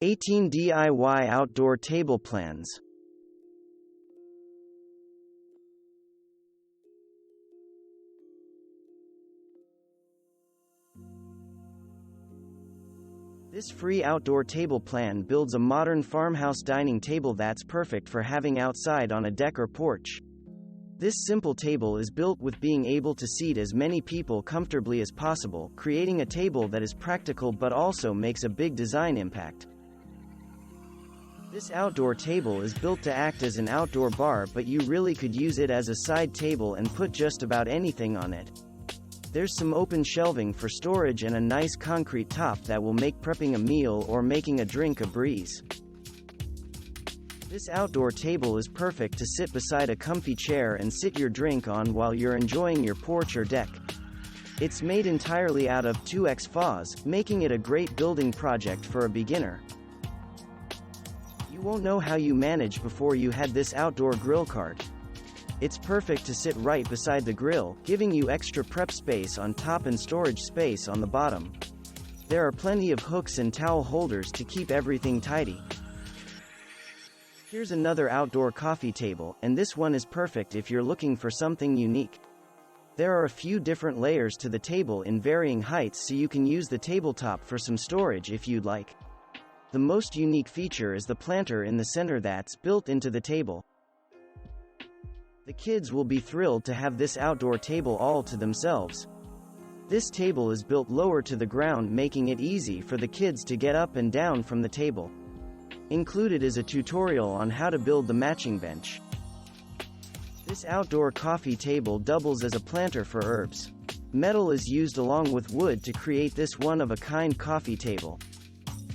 18 DIY Outdoor Table Plans. This free outdoor table plan builds a modern farmhouse dining table that's perfect for having outside on a deck or porch. This simple table is built with being able to seat as many people comfortably as possible, creating a table that is practical but also makes a big design impact. This outdoor table is built to act as an outdoor bar, but you really could use it as a side table and put just about anything on it. There's some open shelving for storage and a nice concrete top that will make prepping a meal or making a drink a breeze. This outdoor table is perfect to sit beside a comfy chair and sit your drink on while you're enjoying your porch or deck. It's made entirely out of 2x FOS, making it a great building project for a beginner. You won't know how you managed before you had this outdoor grill cart. It's perfect to sit right beside the grill, giving you extra prep space on top and storage space on the bottom. There are plenty of hooks and towel holders to keep everything tidy. Here's another outdoor coffee table, and this one is perfect if you're looking for something unique. There are a few different layers to the table in varying heights, so you can use the tabletop for some storage if you'd like. The most unique feature is the planter in the center that's built into the table. The kids will be thrilled to have this outdoor table all to themselves. This table is built lower to the ground, making it easy for the kids to get up and down from the table. Included is a tutorial on how to build the matching bench. This outdoor coffee table doubles as a planter for herbs. Metal is used along with wood to create this one-of-a-kind coffee table.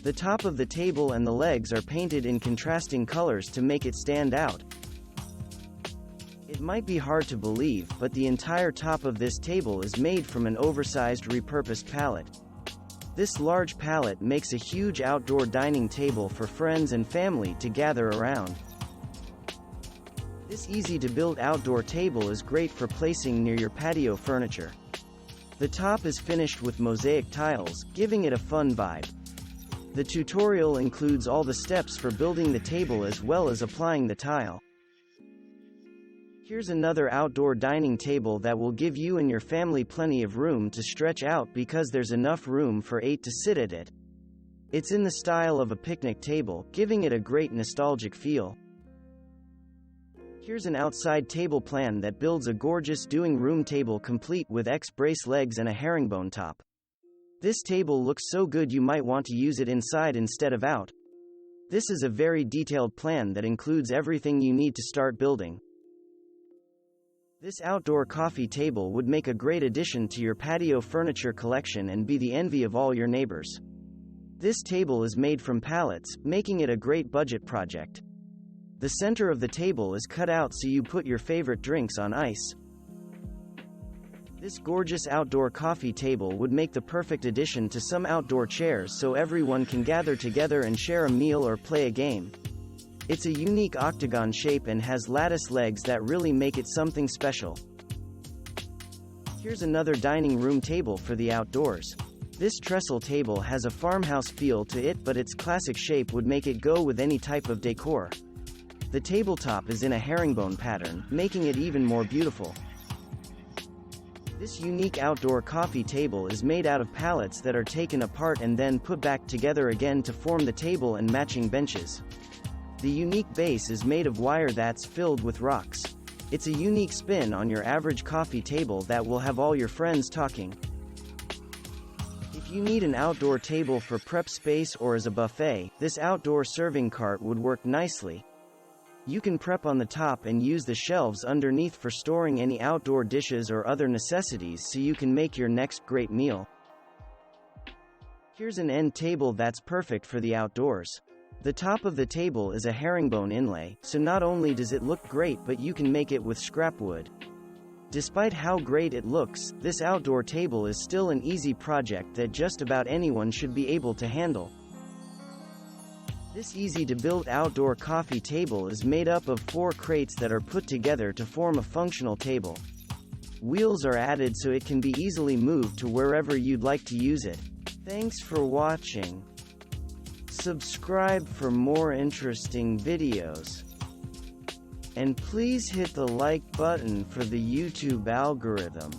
The top of the table and the legs are painted in contrasting colors to make it stand out. It might be hard to believe, but the entire top of this table is made from an oversized repurposed pallet. This large pallet makes a huge outdoor dining table for friends and family to gather around. This easy-to-build outdoor table is great for placing near your patio furniture. The top is finished with mosaic tiles, giving it a fun vibe. The tutorial includes all the steps for building the table as well as applying the tile. Here's another outdoor dining table that will give you and your family plenty of room to stretch out because there's enough room for 8 to sit at it. It's in the style of a picnic table, giving it a great nostalgic feel. Here's an outside table plan that builds a gorgeous doing room table complete with X-brace legs and a herringbone top. This table looks so good you might want to use it inside instead of out. This is a very detailed plan that includes everything you need to start building. This outdoor coffee table would make a great addition to your patio furniture collection and be the envy of all your neighbors. This table is made from pallets, making it a great budget project. The center of the table is cut out so you put your favorite drinks on ice. This gorgeous outdoor coffee table would make the perfect addition to some outdoor chairs so everyone can gather together and share a meal or play a game. It's a unique octagon shape and has lattice legs that really make it something special. Here's another dining room table for the outdoors. This trestle table has a farmhouse feel to it, but its classic shape would make it go with any type of decor. The tabletop is in a herringbone pattern, making it even more beautiful. This unique outdoor coffee table is made out of pallets that are taken apart and then put back together again to form the table and matching benches. The unique base is made of wire that's filled with rocks. It's a unique spin on your average coffee table that will have all your friends talking. If you need an outdoor table for prep space or as a buffet, this outdoor serving cart would work nicely. You can prep on the top and use the shelves underneath for storing any outdoor dishes or other necessities so you can make your next great meal. Here's an end table that's perfect for the outdoors. The top of the table is a herringbone inlay, so not only does it look great but you can make it with scrap wood. Despite how great it looks, this outdoor table is still an easy project that just about anyone should be able to handle. This easy-to-build outdoor coffee table is made up of 4 crates that are put together to form a functional table. Wheels are added so it can be easily moved to wherever you'd like to use it. Thanks for watching. subscribe for more interesting videos. And please hit the like button for the YouTube algorithm.